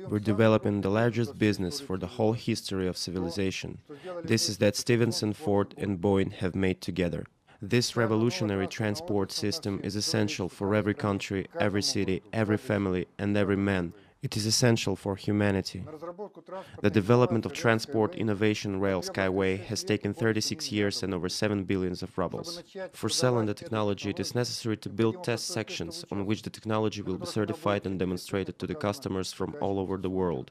We're developing the largest business for the whole history of civilization. This is that Stevenson, Ford and Boeing have made together. This revolutionary transport system is essential for every country, every city, every family and every man. It is essential for humanity. The development of transport innovation rail Skyway has taken 36 years and over 7 billions of rubles. For selling the technology, it is necessary to build test sections on which the technology will be certified and demonstrated to the customers from all over the world.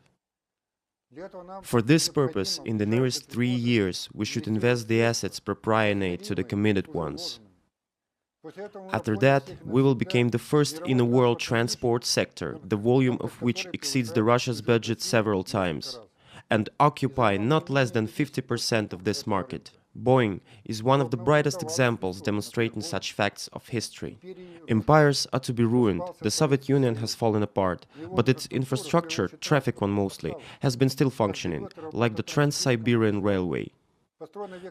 For this purpose, in the nearest 3 years, we should invest the assets proportionate to the committed ones. After that, we will become the first in the world transport sector, the volume of which exceeds the Russia's budget several times, and occupy not less than 50% of this market. Boeing is one of the brightest examples demonstrating such facts of history. Empires are to be ruined, the Soviet Union has fallen apart, but its infrastructure, traffic one mostly, has been still functioning, like the Trans-Siberian Railway.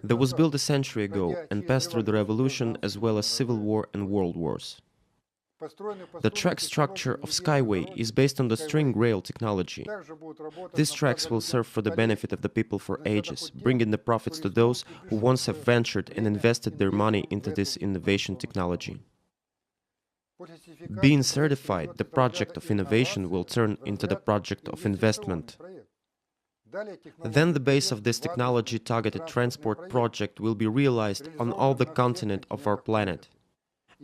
That was built a century ago and passed through the revolution as well as civil war and world wars. The track structure of Skyway is based on the string rail technology. These tracks will serve for the benefit of the people for ages, bringing the profits to those who once have ventured and invested their money into this innovation technology. Being certified, the project of innovation will turn into the project of investment. Then the base of this technology-targeted transport project will be realized on all the continent of our planet.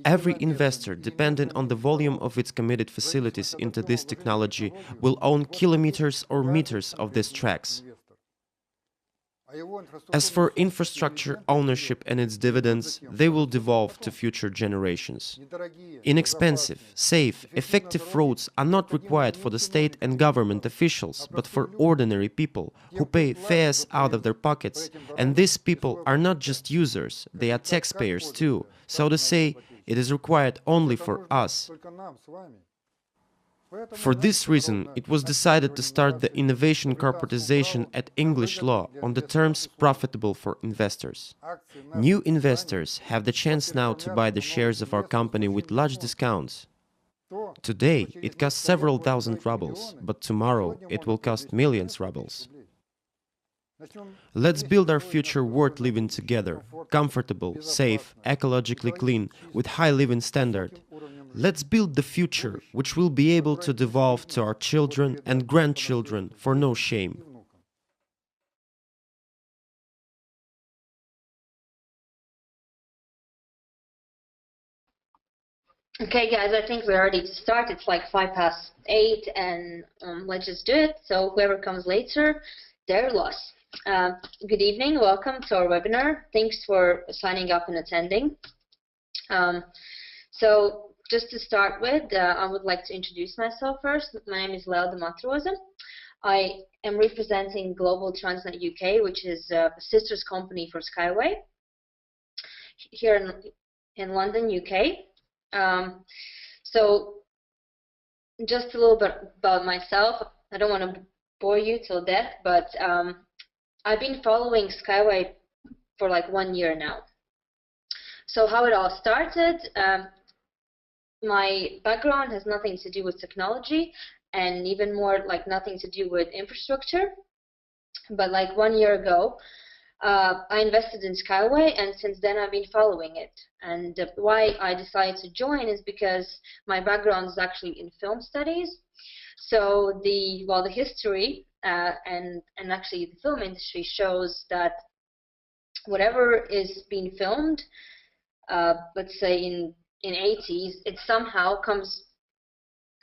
Every investor, depending on the volume of its committed facilities into this technology, will own kilometers or meters of these tracks. As for infrastructure ownership and its dividends, they will devolve to future generations. Inexpensive, safe, effective roads are not required for the state and government officials, but for ordinary people who pay fares out of their pockets. And these people are not just users, they are taxpayers too. So to say, it is required only for us. For this reason, it was decided to start the innovation corporatization at English law on the terms profitable for investors. New investors have the chance now to buy the shares of our company with large discounts. Today, it costs several thousand rubles, but tomorrow it will cost millions rubles. Let's build our future worth living together, comfortable, safe, ecologically clean, with high living standard. Let's build the future which will be able to devolve to our children and grandchildren for no shame. Okay, guys, I think we already started. It's like 8:05, and let's just do it. So whoever comes later, their loss. Good evening. Welcome to our webinar. Thanks for signing up and attending. So just to start with, I would like to introduce myself first. My name is Lelda Matroza. I am representing Global Transnet UK, which is a sister's company for Skyway here in London, UK. So just a little bit about myself. I don't want to bore you till death, but I've been following Skyway for like 1 year now. So how it all started, my background has nothing to do with technology and even more like nothing to do with infrastructure. But like 1 year ago, I invested in Skyway, and since then I've been following it. And why I decided to join is because my background is actually in film studies. So the history and actually the film industry shows that whatever is being filmed, let's say in 80s, it somehow comes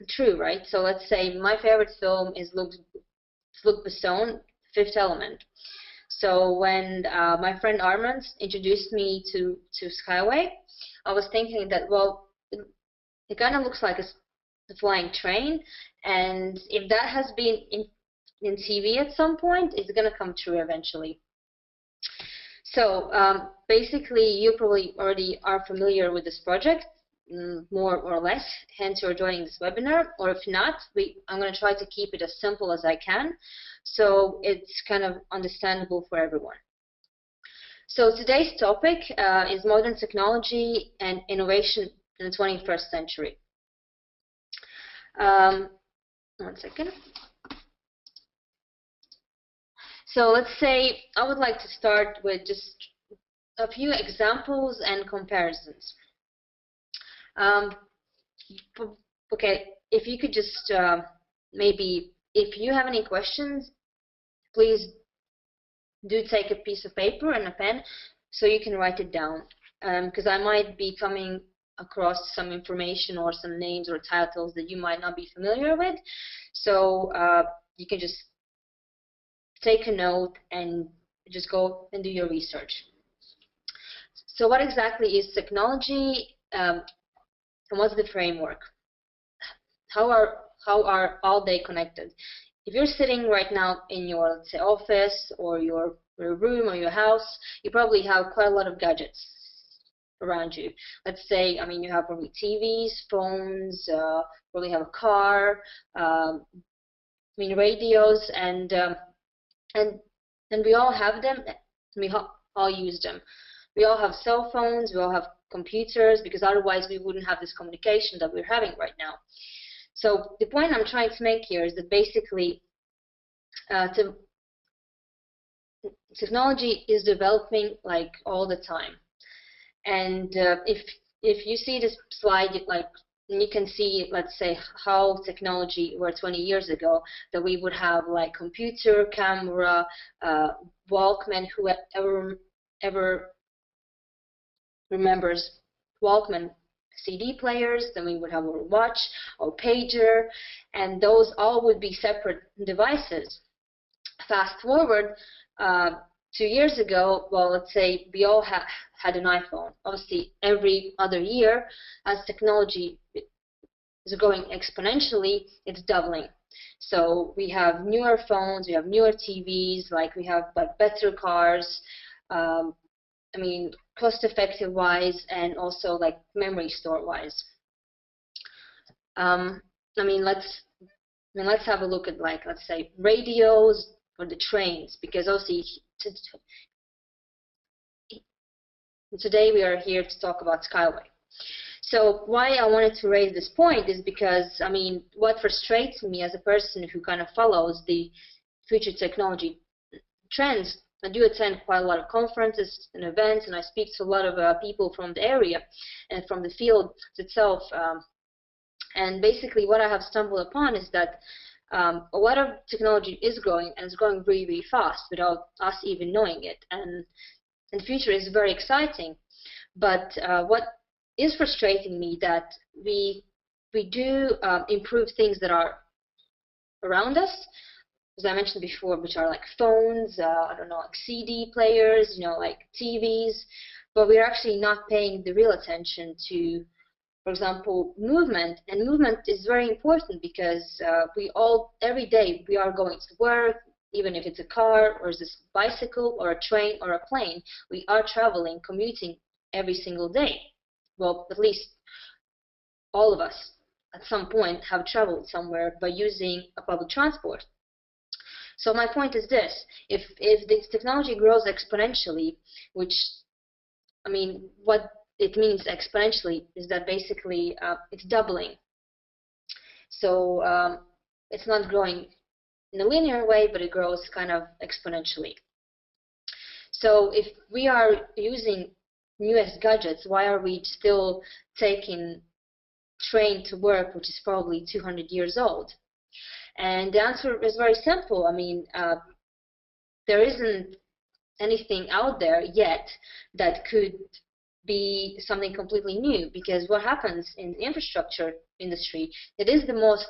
true, right? So let's say my favorite film is Luc Besson, Fifth Element. So when my friend Armand introduced me to Skyway, I was thinking that, well, it kind of looks like a flying train, and if that has been in TV at some point, it's going to come true eventually. So basically, you probably already are familiar with this project, more or less, hence you're joining this webinar, or if not, I'm going to try to keep it as simple as I can, so it's kind of understandable for everyone. So today's topic is modern technology and innovation in the 21st century. One second. So let's say I would like to start with just a few examples and comparisons. Okay, if you could just maybe, if you have any questions, please do take a piece of paper and a pen so you can write it down, because I might be coming across some information or some names or titles that you might not be familiar with, so you can just take a note and just go and do your research. So what exactly is technology, and what's the framework? How are all they connected? If you're sitting right now in your, let's say, office or your room or your house, you probably have quite a lot of gadgets around you. Let's say, I mean, you have probably TVs, phones, probably have a car, I mean, radios, and we all have them. We all use them. We all have cell phones. We all have computers, because otherwise we wouldn't have this communication that we're having right now. So the point I'm trying to make here is that basically technology is developing like all the time. And if you see this slide, like you can see, let's say, how technology were 20 years ago, that we would have like computer, camera, Walkman. Whoever ever remembers Walkman CD players, then we would have our watch or pager, and those all would be separate devices. Fast forward 2 years ago, well, let's say we all had an iPhone. Obviously, every other year, as technology is growing exponentially, it's doubling. So we have newer phones, we have newer TVs, like we have like better cars. I mean, cost-effective wise, and also like memory store wise. I mean, let's have a look at, like, let's say, radios for the trains, because obviously today we are here to talk about Skyway. So why I wanted to raise this point is because, I mean, what frustrates me as a person who kind of follows the future technology trends. I do attend quite a lot of conferences and events, and I speak to a lot of people from the area and from the field itself. And basically what I have stumbled upon is that a lot of technology is growing, and it's growing really, really fast without us even knowing it. And the future is very exciting. But what is frustrating me that we do improve things that are around us, as I mentioned before, which are like phones, I don't know, like CD players, you know, like TVs, but we're actually not paying the real attention to, for example, movement. And movement is very important, because we all, every day, we are going to work, even if it's a car or this bicycle or a train or a plane, we are traveling, commuting every single day. Well, at least all of us at some point have traveled somewhere by using a public transport. So my point is this: if this technology grows exponentially, which, I mean, what it means exponentially is that basically it's doubling. So it's not growing in a linear way, but it grows kind of exponentially. So if we are using newest gadgets, why are we still taking train to work, which is probably 200 years old? And the answer is very simple. I mean, there isn't anything out there yet that could be something completely new, because what happens in the infrastructure industry, it is the most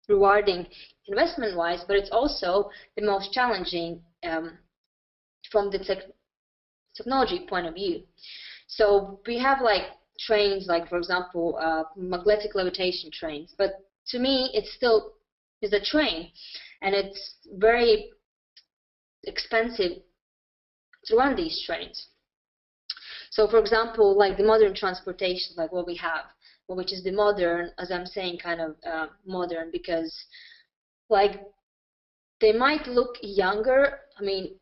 rewarding investment-wise, but it's also the most challenging from the technology point of view. So we have like trains, like, for example, magnetic levitation trains, but to me it still is a train, and it's very expensive to run these trains. So for example, like the modern transportation, like what we have, which is the modern, as I'm saying, kind of modern, because like they might look younger, I mean,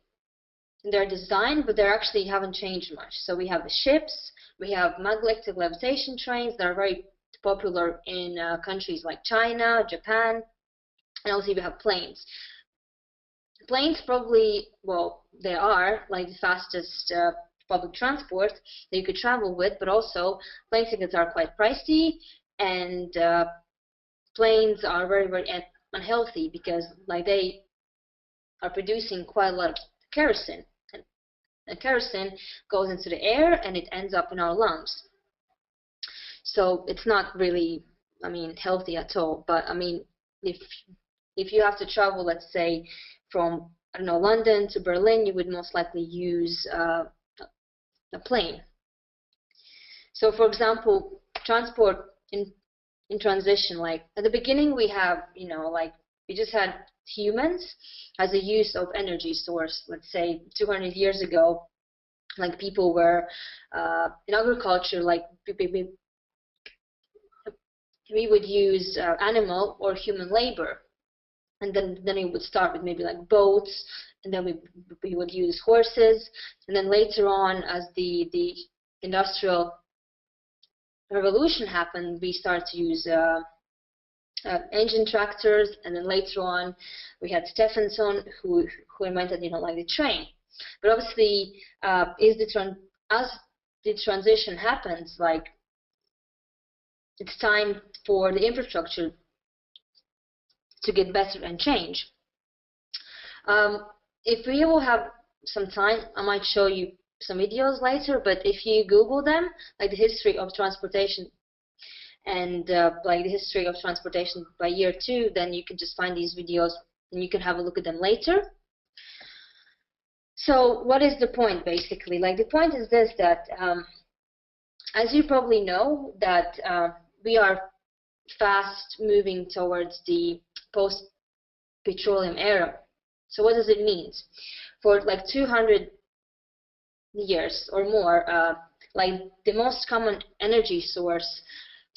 in their design, but they actually haven't changed much. So we have the ships, we have magnetic levitation trains that are very popular in countries like China, Japan, and also you have planes. Planes probably, well, they are like the fastest public transport that you could travel with, but also plane tickets are quite pricey, and planes are very, very unhealthy because like they are producing quite a lot of kerosene, and kerosene goes into the air and it ends up in our lungs. So it's not really, I mean, healthy at all. But I mean, if you have to travel, let's say, from, I don't know, London to Berlin, you would most likely use a plane. So, for example, transport in transition, like at the beginning, we have, you know, like we just had humans as a use of energy source. Let's say 200 years ago, like people were in agriculture, like we would use animal or human labor. And then it would start with maybe like boats, and then we would use horses, and then later on, as the industrial revolution happened, we started to use engine tractors, and then later on, we had Stephenson who invented, you know, like the train. But obviously, as the transition happens, like it's time for the infrastructure to get better and change. If we will have some time, I might show you some videos later, but if you Google them, like the history of transportation and like the history of transportation by year 2, then you can just find these videos and you can have a look at them later. So what is the point basically? Like the point is this, that as you probably know, that we are fast moving towards the post-petroleum era. So what does it mean? For like 200 years or more, like the most common energy source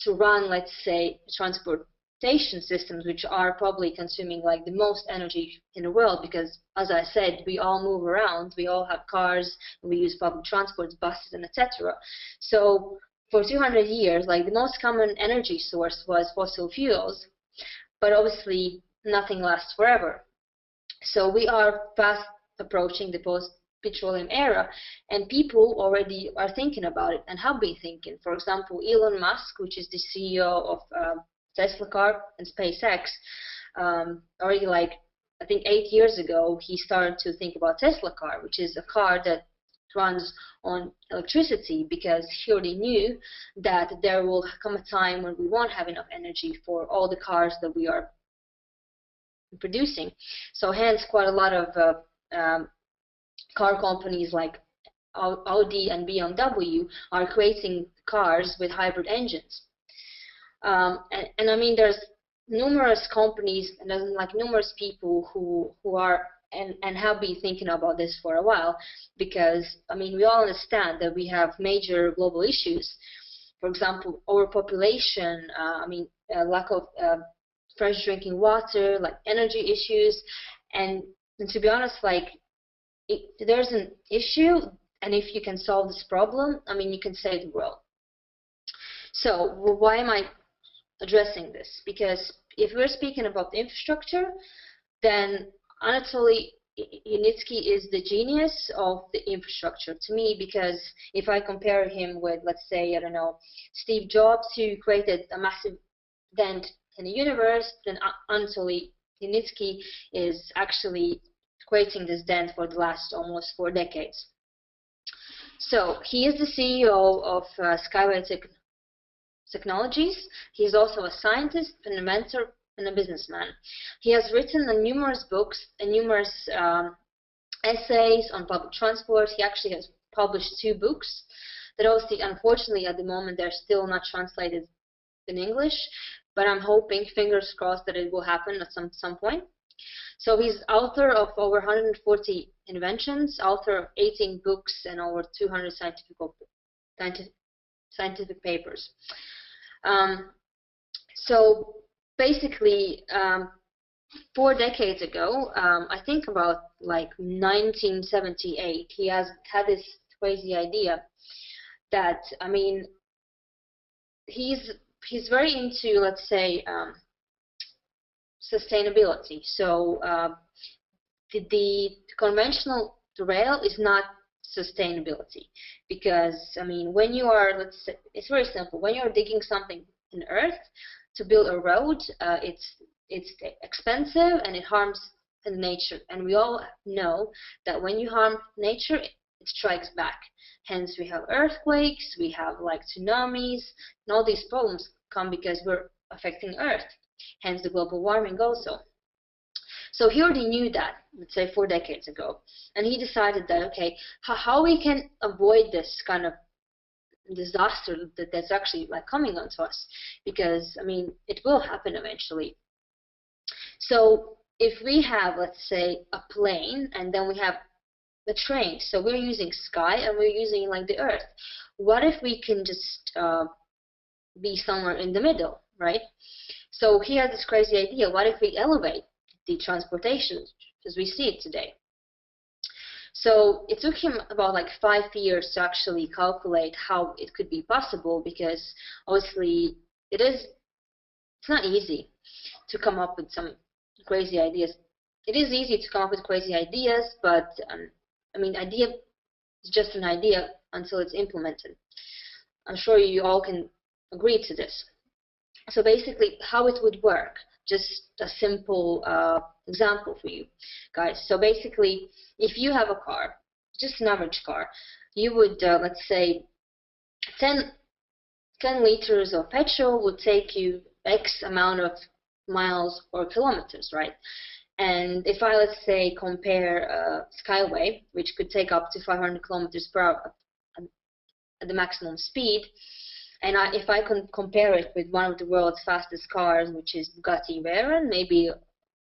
to run, let's say, transportation systems, which are probably consuming like the most energy in the world, because as I said, we all move around, we all have cars, we use public transports, buses, and etc. So for 200 years, like the most common energy source was fossil fuels, but obviously nothing lasts forever. So we are fast approaching the post-petroleum era, and people already are thinking about it and have been thinking. For example, Elon Musk, which is the CEO of Tesla car and SpaceX, already like I think 8 years ago, he started to think about Tesla car, which is a car that runs on electricity, because he already knew that there will come a time when we won't have enough energy for all the cars that we are producing. So hence quite a lot of car companies like Audi and BMW are creating cars with hybrid engines. And I mean, there's numerous companies and there's like numerous people who are and have been thinking about this for a while, because I mean, we all understand that we have major global issues. For example, overpopulation, I mean, lack of fresh drinking water, like energy issues, and to be honest, like there's an issue, and if you can solve this problem, I mean, you can save the world. So why am I addressing this? Because if we're speaking about the infrastructure, then Anatoly Yunitsky is the genius of the infrastructure to me, because if I compare him with, let's say, I don't know, Steve Jobs, who created a massive dent in the universe, then Anatoly Yunitsky is actually creating this dent for the last almost 4 decades. So he is the CEO of Skyway Technologies. He is also a scientist, an inventor, and a businessman. He has written numerous books and numerous essays on public transport. He actually has published 2 books that obviously, unfortunately, at the moment, they're still not translated in English, but I'm hoping, fingers crossed, that it will happen at some point. So he's author of over 140 inventions, author of 18 books, and over 200 scientific papers. So basically, 4 decades ago, I think about like 1978, he has had this crazy idea that, I mean, he's he's very into, let's say, sustainability. So the conventional rail is not sustainability, because I mean, when you are, let's say, it's very simple. When you are digging something in earth to build a road, it's expensive and it harms nature. And we all know that when you harm nature, it strikes back. Hence, we have earthquakes, we have like tsunamis, and all these problems come because we're affecting Earth. Hence, the global warming also. So he already knew that, let's say 4 decades ago, and he decided that, okay, how we can avoid this kind of disaster that's actually like coming onto us, because I mean it will happen eventually. So if we have, let's say, a plane and then we have the train, so we're using sky and we're using like the earth, what if we can just be somewhere in the middle, right? So he had this crazy idea, what if we elevate the transportation as we see it today? So it took him about like 5 years to actually calculate how it could be possible, because obviously it's not easy to come up with some crazy ideas. It is easy to come up with crazy ideas, but I mean, idea is just an idea until it's implemented. I'm sure you all can agree to this. So basically, how it would work, just a simple example for you guys. So basically, if you have a car, just an average car, you would, let's say, 10 liters of petrol would take you X amount of miles or kilometers, right? And if I, let's say, compare Skyway, which could take up to 500 kilometers per hour at the maximum speed, and if I can compare it with one of the world's fastest cars, which is Bugatti Veyron, maybe,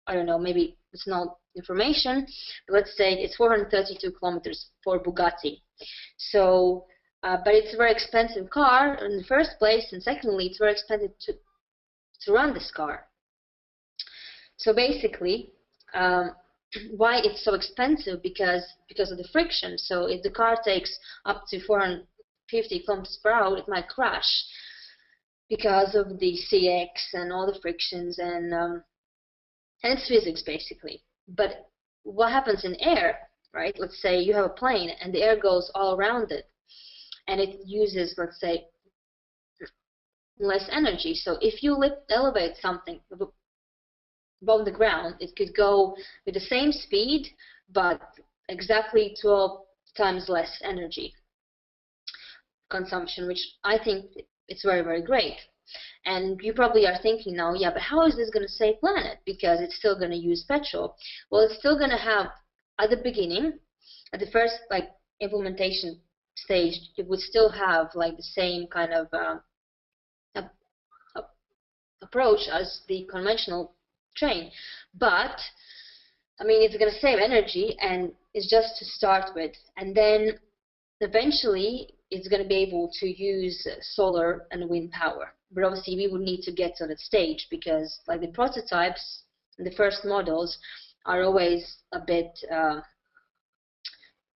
I don't know, maybe it's not information, but let's say it's 432 kilometers for Bugatti. So, but it's a very expensive car in the first place, and secondly, it's very expensive to run this car. So basically, why it's so expensive? Because of the friction. So if the car takes up to 450 kilometers per hour, it might crash because of the CX and all the frictions, and it's physics basically. But what happens in air, right? Let's say you have a plane and the air goes all around it, and it uses, let's say, less energy. So if you elevate something above the ground, it could go with the same speed, but exactly 12 times less energy consumption, which I think it's very, very great. And you probably are thinking now, yeah, but how is this going to save planet? Because it's still going to use petrol. Well, it's still going to have, at the beginning, at the first like implementation stage, it would still have like the same kind of approach as the conventional train. But I mean, it's going to save energy, and it's just to start with, and then eventually it's going to be able to use solar and wind power. But obviously we would need to get to that stage, because like the prototypes and the first models are always a bit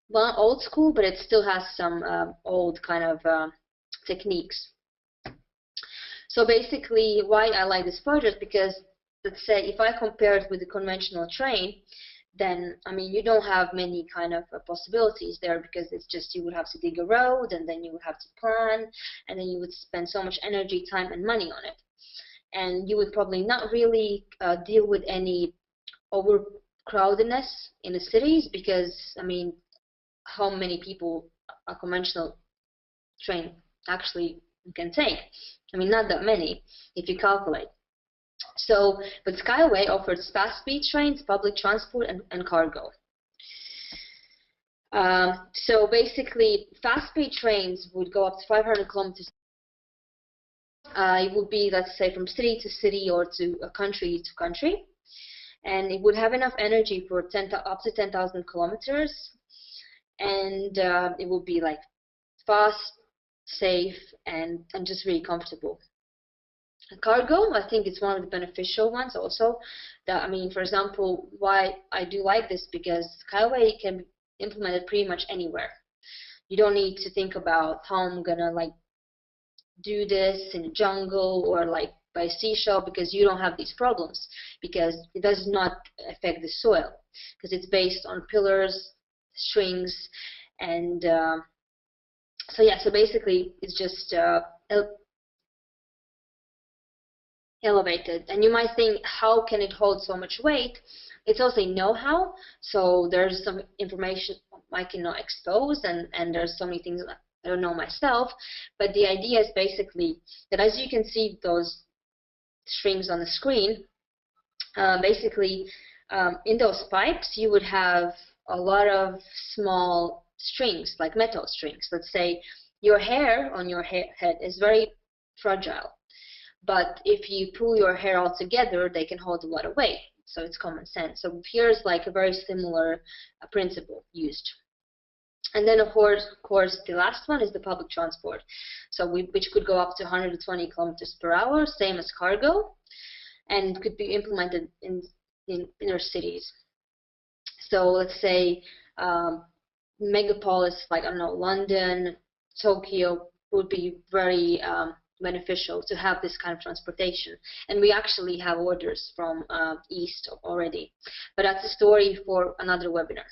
well, old school, but it still has some old kind of techniques. So basically, why I like this project, because let's say if I compare it with the conventional train, then I mean you don't have many kind of possibilities there, because it's just you would have to dig a road, and then you would have to plan, and then you would spend so much energy, time, and money on it, and you would probably not really deal with any overcrowdedness in the cities, because I mean, how many people a conventional train actually can take? I mean, not that many if you calculate. So, but Skyway offers fast-speed trains, public transport, and cargo. So basically, fast-speed trains would go up to 500 kilometers. It would be, let's say, from city to city or to country to country, and it would have enough energy for up to 10,000 kilometers, and it would be like fast, safe, and just really comfortable. Cargo, I think it's one of the beneficial ones also. That, I mean, for example, why I do like this, because Skyway can be implemented pretty much anywhere. You don't need to think about how I'm gonna like do this in the jungle or like by seashore, because you don't have these problems, because it does not affect the soil, because it's based on pillars, strings, and so yeah, so basically it's just elevated. And you might think, how can it hold so much weight? It's also know-how, so there's some information I cannot expose, and there's so many things I don't know myself, but the idea is basically that, as you can see those strings on the screen, basically in those pipes you would have a lot of small strings, like metal strings. Let's say your hair on your head is very fragile, but if you pull your hair all together, they can hold a lot of weight. So it's common sense. So here's like a very similar principle used. And then of course the last one is the public transport, so which could go up to 120 kilometers per hour, same as cargo, and could be implemented in inner cities. So let's say megapolis like, I don't know, London, Tokyo would be very beneficial to have this kind of transportation. And we actually have orders from East already, but that's a story for another webinar.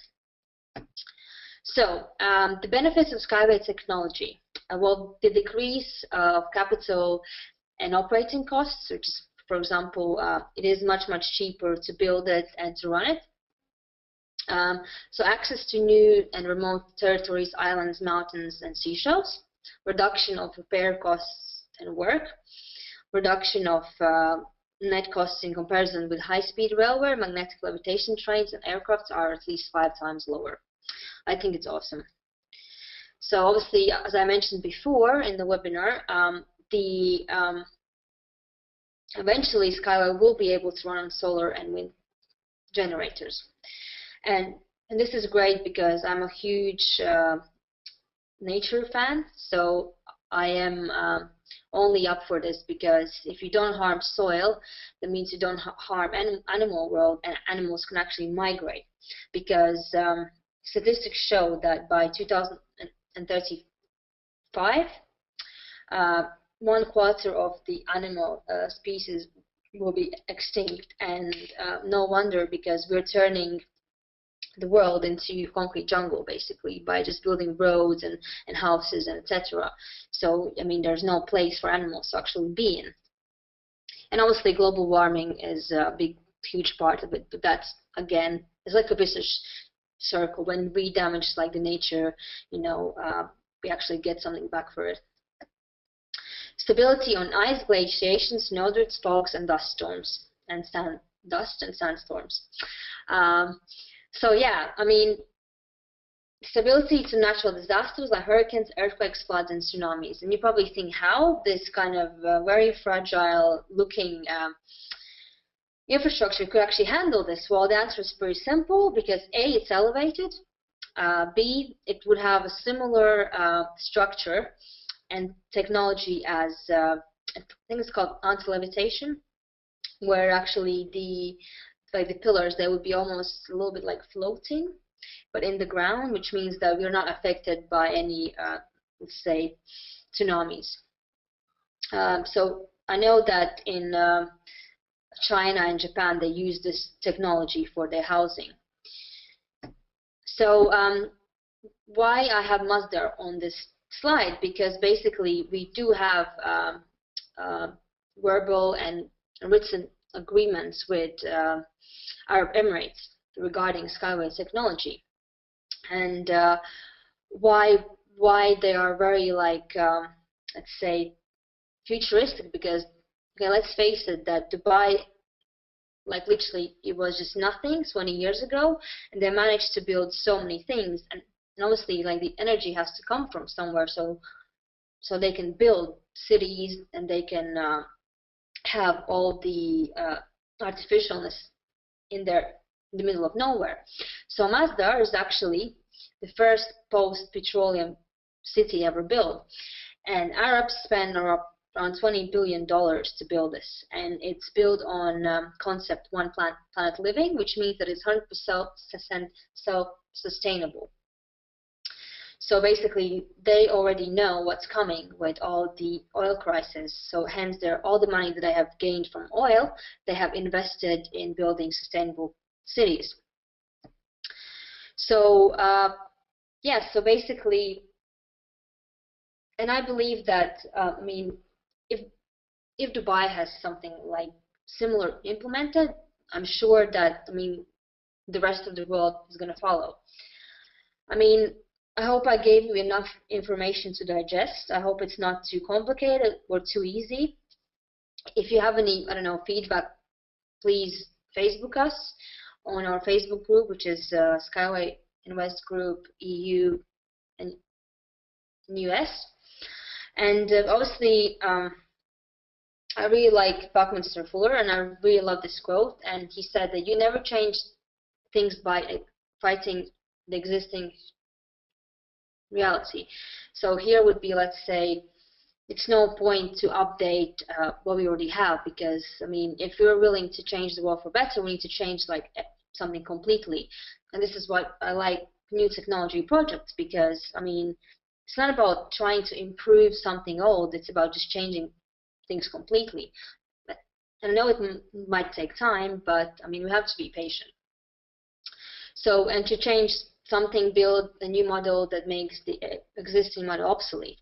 So the benefits of Skyway technology, well, the decrease of capital and operating costs, which is, for example, it is much cheaper to build it and to run it. So access to new and remote territories, islands, mountains, and seashells. Reduction of repair costs and work. Reduction of net costs in comparison with high-speed railway. Magnetic levitation trains and aircrafts are at least 5 times lower. I think it's awesome. So obviously, as I mentioned before in the webinar, eventually Skyway will be able to run on solar and wind generators. And this is great because I'm a huge nature fan, so I am only up for this, because if you don't harm soil, that means you don't harm animal world, and animals can actually migrate, because statistics show that by 2035, 1/4 of the animal species will be extinct, and no wonder, because we're turning the world into concrete jungle basically by just building roads and houses and etc. So I mean, there's no place for animals to actually be in. And obviously global warming is a huge part of it, but that's, again, it's like a vicious circle. When we damage like the nature, you know, we actually get something back for it. Stability on ice, glaciation, snowdrifts, fogs, and dust storms, and sandstorms. So yeah, I mean, stability to natural disasters like hurricanes, earthquakes, floods, and tsunamis. And you probably think, how this kind of very fragile looking infrastructure could actually handle this? Well, the answer is pretty simple, because A, it's elevated, B, it would have a similar structure and technology as, I think it's called anti-levitation, where actually the pillars, they would be almost a little bit like floating, but in the ground, which means that we're not affected by any, let's say, tsunamis. So I know that in China and Japan, they use this technology for their housing. So why I have Masdar on this slide? Because basically we do have verbal and written agreements with Arab Emirates regarding Skyway technology, and why they are very, like, let's say, futuristic. Because, okay, let's face it, that Dubai, like, literally it was just nothing 20 years ago, and they managed to build so many things, and obviously, like, the energy has to come from somewhere, so they can build cities, and they can have all the artificialness in the middle of nowhere. So Masdar is actually the first post-petroleum city ever built, and Arabs spent around $20 billion to build this, and it's built on concept one planet living, which means that it's 100% self-sustainable. So basically, they already know what's coming with all the oil crisis. So hence, all the money that they have gained from oil, they have invested in building sustainable cities. So yeah, so basically, and I believe that I mean, if Dubai has something like similar implemented, I'm sure that the rest of the world is going to follow. I mean, I hope I gave you enough information to digest. I hope it's not too complicated or too easy. If you have any, I don't know, feedback, please Facebook us on our Facebook group, which is Skyway Invest Group EU and US. And obviously, I really like Buckminster Fuller, and I really love this quote. And he said that you never change things by fighting the existing reality. So here would be, let's say, it's no point to update what we already have, because if we're willing to change the world for better, we need to change like something completely. And this is what I like new technology projects, because it's not about trying to improve something old, it's about just changing things completely. And I know it might take time, but we have to be patient. So, and to change something, build a new model that makes the existing model obsolete.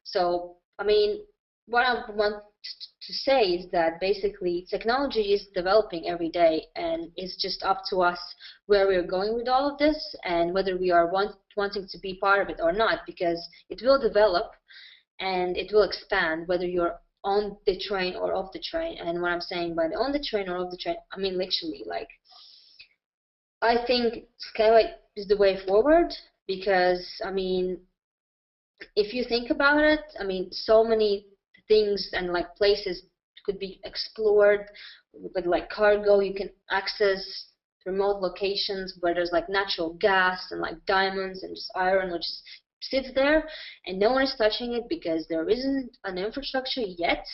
So, what I want to say is that basically technology is developing every day, and it's just up to us where we're going with all of this and whether we are wanting to be part of it or not, because it will develop and it will expand whether you're on the train or off the train. And what I'm saying by on the train or off the train, literally, like, I think Skyway is the way forward, because if you think about it, so many things and like places could be explored with like cargo. You can access remote locations where there's like natural gas and like diamonds and just iron, which just sits there and no one is touching it because there isn't an infrastructure yet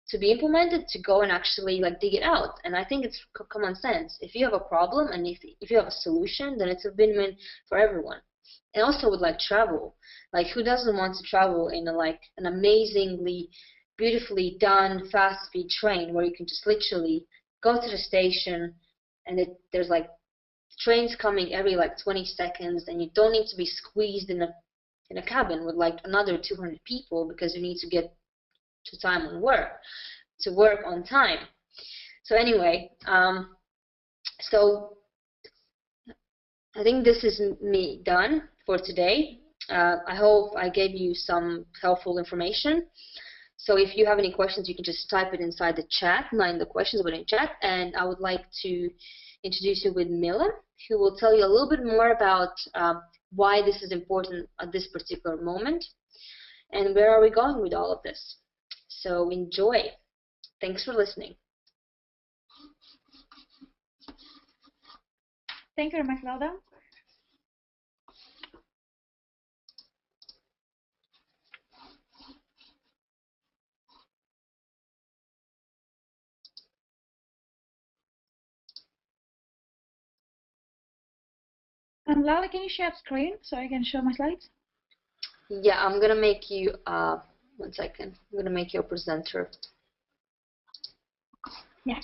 to be implemented to go and actually like dig it out. And I think it's common sense. If you have a problem and if you have a solution, then it's a win-win for everyone. And also with like travel, like who doesn't want to travel in an amazingly beautifully done fast speed train where you can just literally go to the station and there's like trains coming every like 20 seconds, and you don't need to be squeezed in a cabin with like another 200 people because you need to get to time on work, to work on time. So anyway, so I think this is me done for today. I hope I gave you some helpful information. So if you have any questions, you can just type it inside the chat, not in the questions, but in chat. And I would like to introduce you with Mila, who will tell you a little bit more about why this is important at this particular moment and where are we going with all of this. So enjoy. Thanks for listening. Thank you very much, Lauda. Lauda, can you share the screen so I can show my slides? Yeah, I'm gonna make you. 1 second. I'm gonna make you a presenter. Yeah.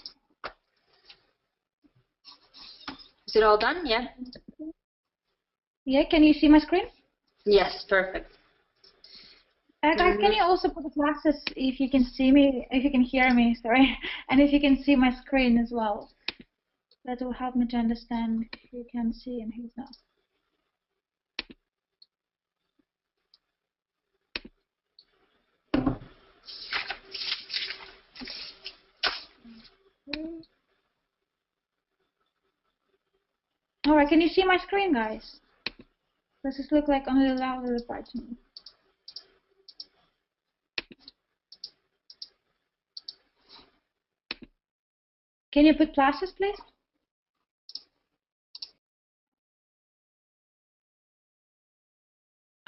Is it all done? Yeah. Yeah. Can you see my screen? Yes. Perfect. Guys, can you also put the glasses if you can see me, if you can hear me, sorry, and if you can see my screen as well? That will help me to understand who can see and who's not. All right, can you see my screen, guys? Does this look like only Lauda replied to me? Can you put pluses, please?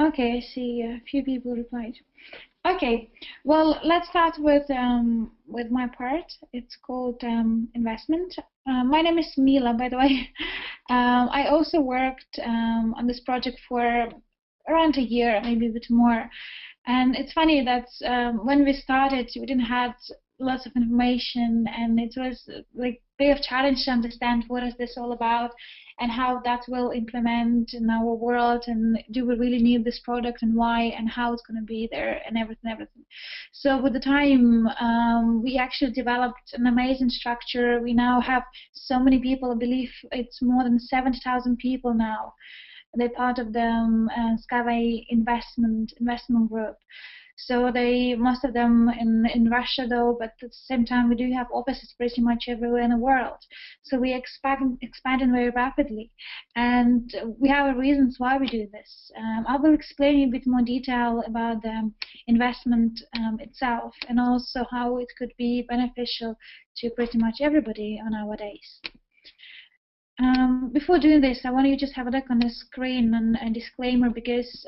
Okay, I see a few people replied. Okay, well, let's start with my part. It's called investment. My name is Mila, by the way. I also worked on this project for around a year, maybe a bit more. And it's funny that when we started, we didn't have lots of information, and it was like a bit of challenge to understand what is this all about and how that will implement in our world, and do we really need this product and why, and how it's going to be there, and everything. So with the time, we actually developed an amazing structure. We now have so many people. I believe it's more than 70,000 people now. They're part of the Skyway investment group. So most of them in Russia though, but at the same time we do have offices pretty much everywhere in the world. So we expanding very rapidly, and we have reasons why we do this. I will explain in a bit more detail about the investment itself, and also how it could be beneficial to pretty much everybody on nowadays. Before doing this, I want you to just have a look on the screen and a disclaimer, because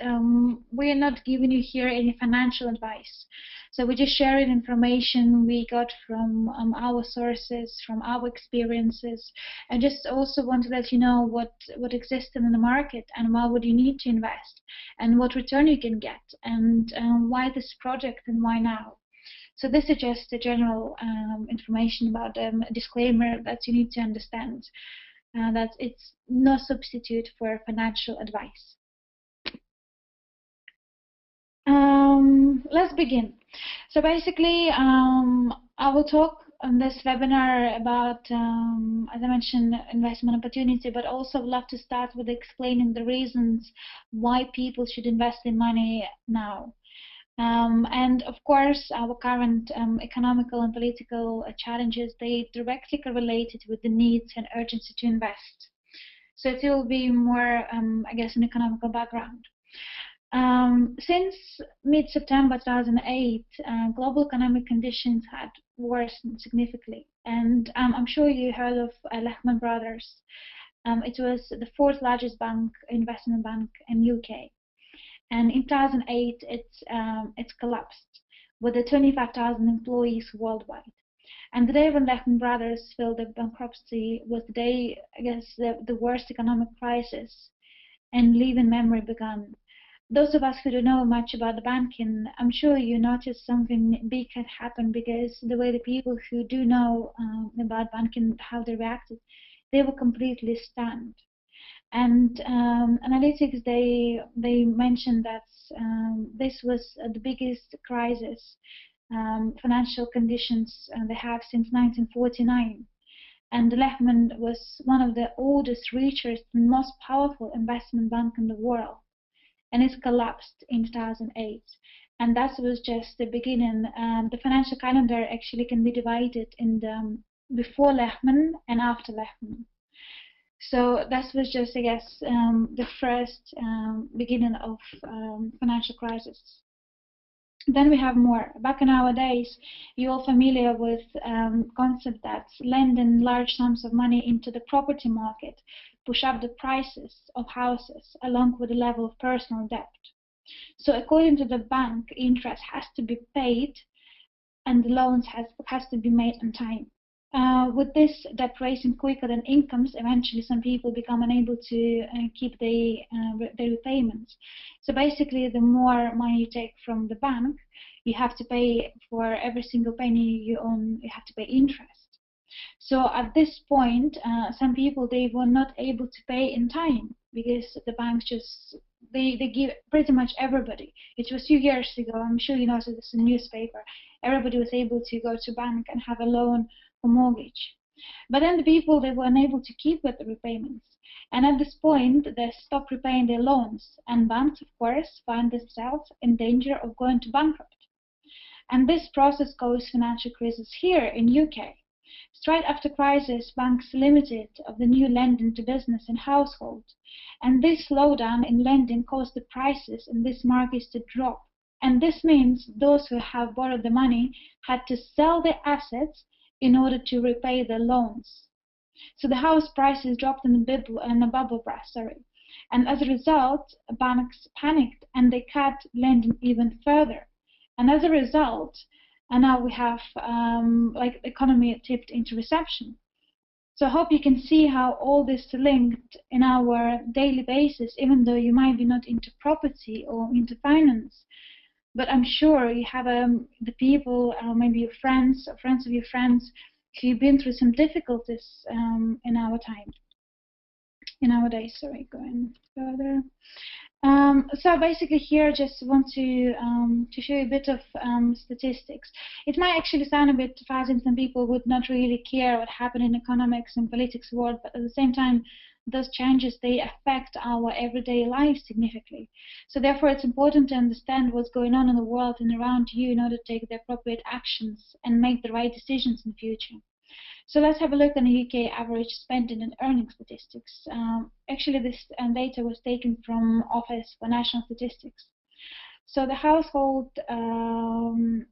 we are not giving you here any financial advice. So we're just sharing information we got from our sources, from our experiences, and just also want to let you know what exists in the market, and why would you need to invest, and what return you can get, and why this project and why now. So this is just the general information about a disclaimer that you need to understand. That it's no substitute for financial advice. Let's begin. So basically, I will talk on this webinar about, as I mentioned, investment opportunity, but also would love to start with explaining the reasons why people should invest in money now. And of course, our current economical and political challenges, they directly correlated with the needs and urgency to invest. So it will be more, I guess, an economical background. Since mid-September 2008, global economic conditions had worsened significantly. And I'm sure you heard of Lehman Brothers. It was the fourth largest investment bank in UK. And in 2008, it's collapsed with the 25,000 employees worldwide. And the day when Lehman Brothers filed the bankruptcy was the day, I guess, the worst economic crisis in living memory began. Those of us who don't know much about the banking, I'm sure you noticed something big had happened, because the way the people who do know about banking, how they reacted, they were completely stunned. And analytics, they mentioned that this was the biggest crisis, financial conditions they have since 1949. And Lehman was one of the oldest, richest, and most powerful investment bank in the world, and it collapsed in 2008. And that was just the beginning. The financial calendar actually can be divided in the before Lehman and after Lehman. So that was just, I guess, the first beginning of financial crisis. Then we have more. Back in our days, you're all familiar with concept that lending large sums of money into the property market push up the prices of houses along with the level of personal debt. So according to the bank, interest has to be paid and the loans has to be made on time. With this debt raising quicker than incomes, eventually some people become unable to keep their repayments. So basically, the more money you take from the bank, you have to pay for every single penny you own. You have to pay interest. So at this point, some people, they were not able to pay in time, because the banks just they give pretty much everybody. It was a few years ago. I'm sure you noticed this in the newspaper. Everybody was able to go to bank and have a loan or mortgage. But then the people, they were unable to keep with the repayments. And at this point, they stopped repaying their loans. And banks, of course, find themselves in danger of going to bankrupt. And this process caused financial crisis here in UK. Straight after crisis, banks limited of the new lending to business and household. And this slowdown in lending caused the prices in this market to drop. And this means those who have borrowed the money had to sell their assets in order to repay their loans. So the house prices dropped in the bubble burst, and as a result, banks panicked and they cut lending even further. And as a result, and now we have like the economy tipped into recession. So I hope you can see how all this is linked in our daily basis, even though you might be not into property or into finance. But I'm sure you have the people, maybe your friends or friends of your friends, who've been through some difficulties in our time, in our days. Sorry, going further. So basically here I just want to show you a bit of statistics. It might actually sound a bit fast, some people would not really care what happened in economics and politics world, but at the same time those changes, they affect our everyday life significantly. So therefore it's important to understand what's going on in the world and around you in order to take the appropriate actions and make the right decisions in the future. So let's have a look at the UK average spending and earning statistics. Actually, this data was taken from Office for National Statistics. So the household, hold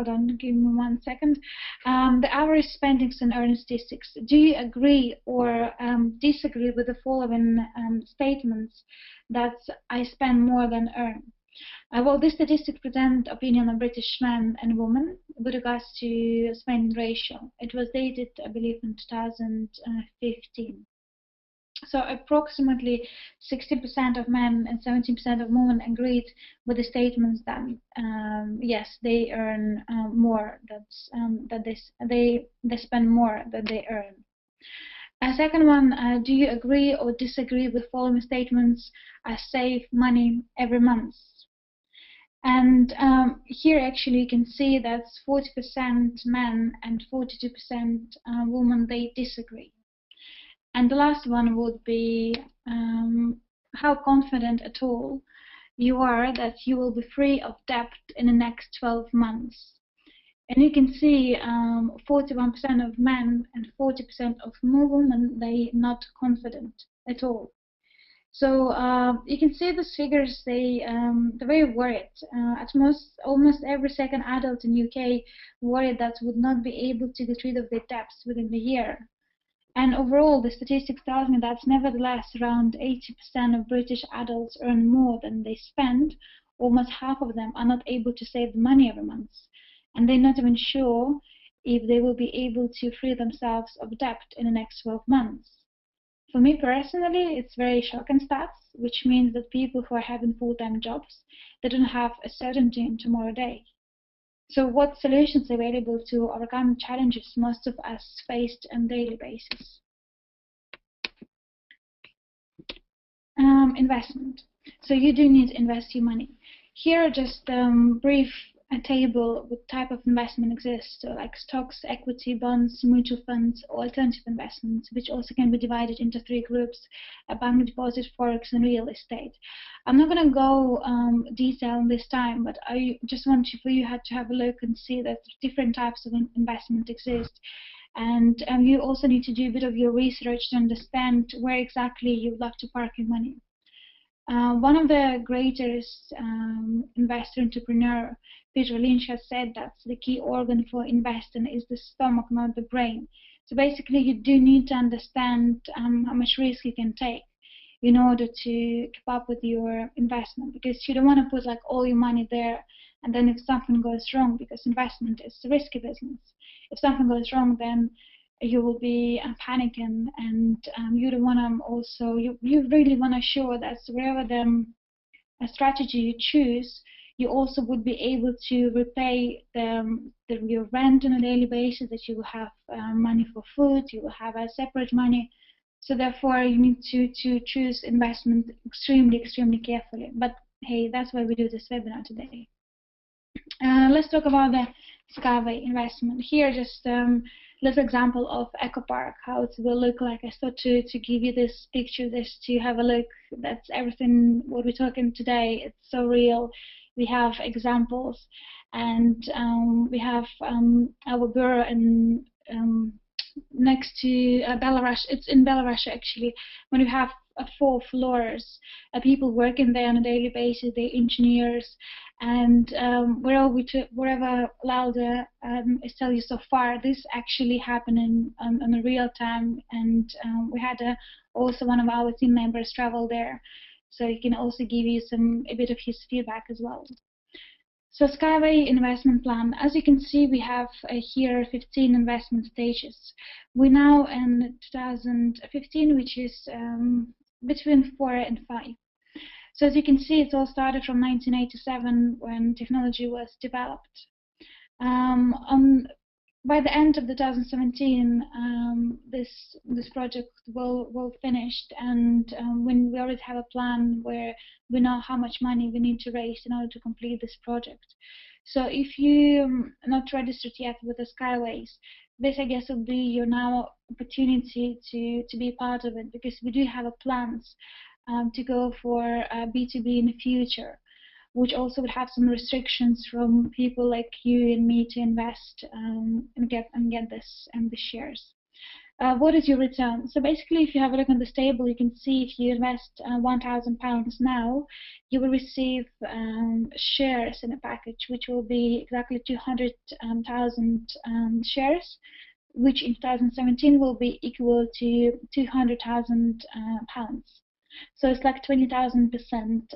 on, give me 1 second. The average spendings and earning statistics. Do you agree or disagree with the following statements that I spend more than earn? Well, this statistic presents opinion of British men and women with regards to spending ratio. It was dated, I believe, in 2015. So approximately 60% of men and 17% of women agreed with the statements that yes, they earn more. That they spend more than they earn. A second one, do you agree or disagree with following statements? I save money every month. And here actually you can see that 40% men and 42% women, they disagree. And the last one would be how confident at all you are that you will be free of debt in the next 12 months. And you can see 41% of men and 40% of women, they not confident at all. So you can see these figures, they're very worried. At almost every second adult in UK worried that would not be able to get rid of their debts within the year. And overall, the statistics tells me that nevertheless around 80% of British adults earn more than they spend. Almost half of them are not able to save the money every month. And they're not even sure if they will be able to free themselves of debt in the next 12 months. For me personally, it's very shocking stats, which means that people who are having full-time jobs, they don't have a certainty in tomorrow day. So what solutions are available to overcome challenges most of us faced on a daily basis? Investment. So you do need to invest your money. Here, just brief a table with type of investment exists, so like stocks, equity, bonds, mutual funds, or alternative investments, which also can be divided into 3 groups: a bank deposit, forex, and real estate. I'm not going to go detail this time, but I just want for you to have a look and see that different types of investment exist. And you also need to do a bit of your research to understand where exactly you would like to park your money. One of the greatest investor entrepreneur, Peter Lynch, has said that the key organ for investing is the stomach, not the brain. So basically, you do need to understand how much risk you can take in order to keep up with your investment, because you don't want to put like all your money there, and then if something goes wrong, because investment is a risky business, if something goes wrong, then you will be panicking, and you don't want to also, you really want to assure that wherever the strategy you choose, you also would be able to repay your rent on a daily basis, that you will have money for food, you will have a separate money. So therefore you need to choose investment extremely carefully. But hey, that's why we do this webinar today. Let's talk about the Skyway investment. Here, just little example of Eco Park, how it will look like. I thought to give you this picture, just to have a look. That's everything what we're talking today. It's so real. We have examples, and we have our bureau in next to Belarus. It's in Belarus actually. When we have 4 floors, people working there on a daily basis, they're engineers, and wherever Lauda is telling you so far, this actually happening on a real time, and we had also one of our team members travel there, so he can also give you a bit of his feedback as well. So Skyway investment plan, as you can see, we have here 15 investment stages. We're now in 2015, which is between 4 and 5. So as you can see, it all started from 1987 when technology was developed. By the end of 2017, this project will finished, and when we already have a plan where we know how much money we need to raise in order to complete this project. So if you are not registered yet with the Skyways, this I guess will be your now opportunity to be part of it, because we do have a plans to go for B2B in the future, which also would have some restrictions from people like you and me to invest and get this and the shares. What is your return? So basically, if you have a look on this table, you can see if you invest £1,000 now, you will receive shares in a package, which will be exactly 200,000 shares, which in 2017 will be equal to £200,000. So it's like 20,000%.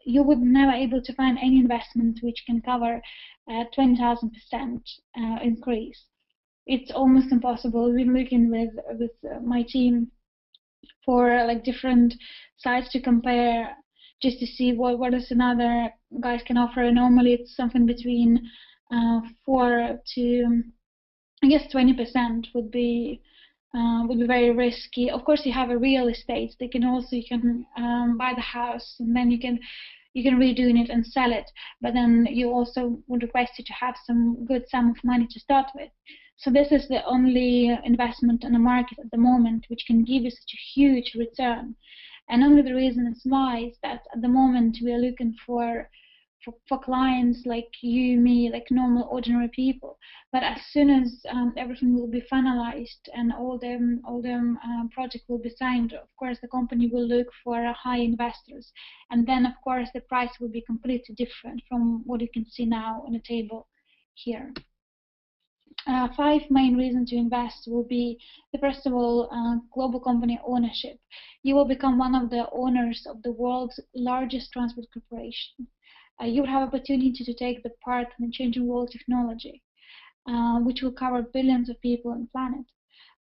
You would never able to find any investment which can cover 20,000% increase. It's almost impossible. We're looking with my team for like different sites to compare, just to see what is another guys can offer. Normally it's something between 4 to I guess 20% would be very risky. Of course, you have a real estate. You can buy the house, and then you can redo it and sell it. But then you also would request you to have some good sum of money to start with. So this is the only investment on the market at the moment which can give you such a huge return. And only the reason is why is that at the moment we are looking for clients like you, me, like normal, ordinary people. But as soon as everything will be finalized and all them project will be signed, of course the company will look for high investors, and then of course the price will be completely different from what you can see now on the table here. 5 main reasons to invest will be first of all, global company ownership. You will become one of the owners of the world's largest transport corporation. You will have opportunity to take the part in the changing world technology, which will cover billions of people on the planet.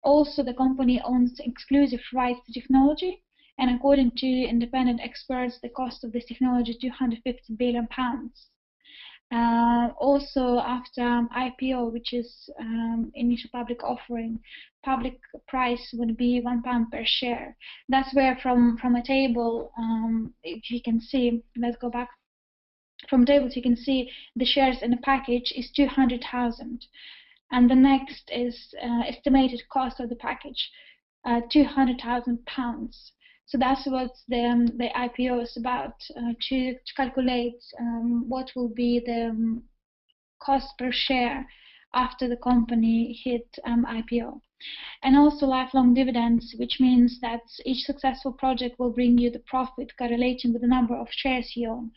Also, the company owns exclusive rights to technology, and according to independent experts, the cost of this technology is £250 billion. Also, after IPO, which is initial public offering, public price would be £1 per share. That's where from a table, if you can see, let's go back. From tables you can see the shares in the package is 200,000, and the next is estimated cost of the package, £200,000. So that's what the IPO is about, to calculate what will be the cost per share after the company hit IPO. And also lifelong dividends, which means that each successful project will bring you the profit correlating with the number of shares you own.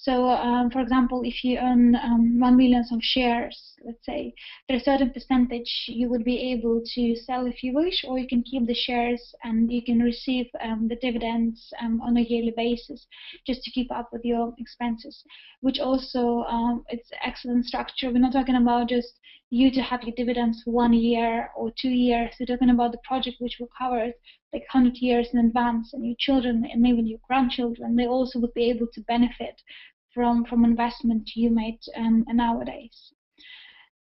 So, for example, if you own 1 million of shares, let's say, there's a certain percentage you would be able to sell if you wish, or you can keep the shares and you can receive the dividends on a yearly basis, just to keep up with your expenses. Which also, it's excellent structure. We're not talking about just you to have your dividends for 1 year or 2 years. We're talking about the project which will cover it like 100 years in advance, and your children and even your grandchildren, they also would be able to benefit from investment you made nowadays.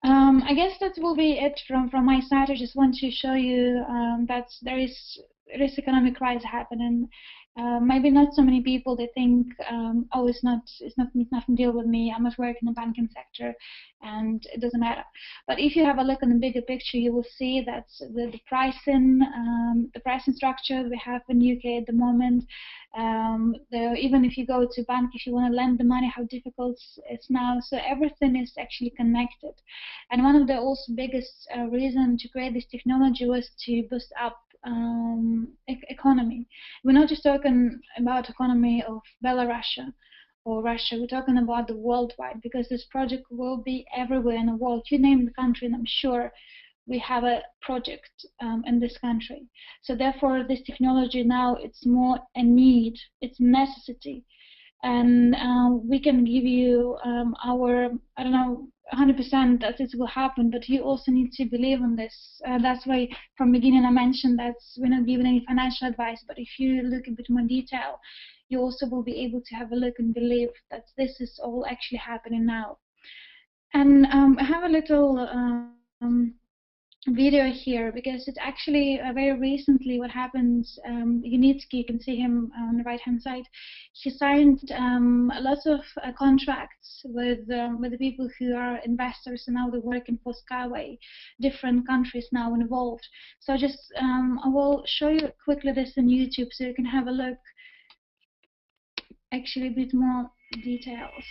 I guess that will be it from my side. I just want to show you that there is economic crisis happening. Maybe not so many people, they think, oh, it's nothing to deal with me, I must work in the banking sector and it doesn't matter. But if you have a look in the bigger picture, you will see that the pricing structure we have in UK at the moment, even if you go to bank, if you want to lend the money, how difficult it's now. So everything is actually connected. And one of the also biggest reason to create this technology was to boost up economy. We're not just talking about economy of Belarus or Russia, we're talking about the worldwide, because this project will be everywhere in the world. You name the country and I'm sure we have a project in this country. So therefore this technology now, it's more a need, it's a necessity and we can give you our, I don't know, 100% that it will happen, but you also need to believe in this. That's why from beginning I mentioned that we're not giving any financial advice, but if you look a bit more detail, you also will be able to have a look and believe that this is all actually happening now. And I have a little video here because it's actually very recently what happened. Unitsky, you can see him on the right hand side. He signed lots of contracts with the people who are investors, and now they're working for Skyway. Different countries now involved. So just I will show you quickly this on YouTube so you can have a look. Actually, a bit more details.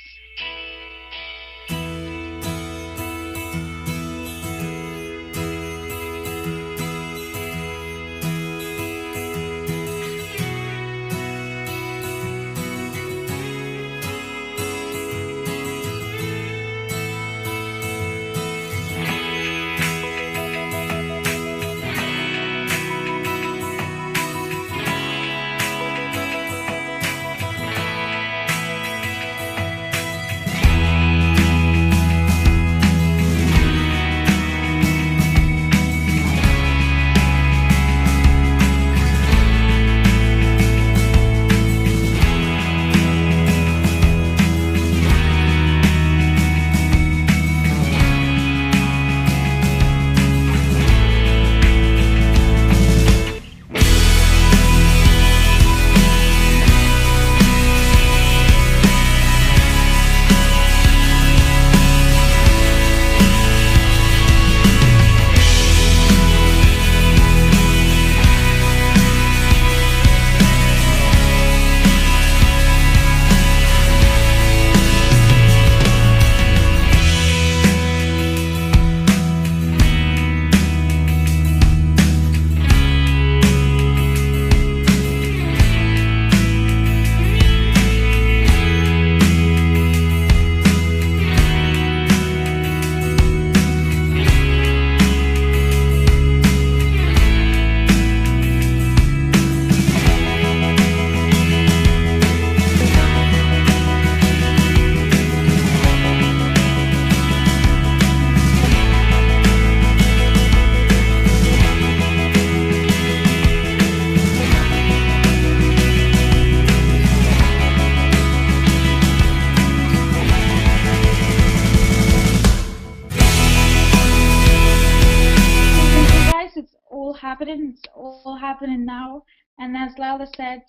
It's all happening now, and as Lala said,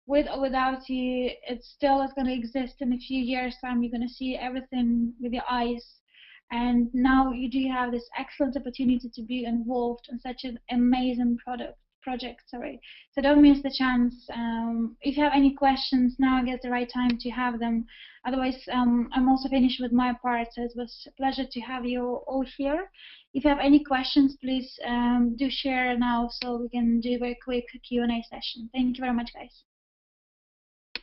with or without you, it still is going to exist in a few years' time. You're going to see everything with your eyes, and now you do have this excellent opportunity to be involved in such an amazing project. So don't miss the chance. If you have any questions, now is the right time to have them. Otherwise, I'm also finished with my part, so it was a pleasure to have you all here. If you have any questions, please do share now so we can do a very quick Q&A session. Thank you very much, guys.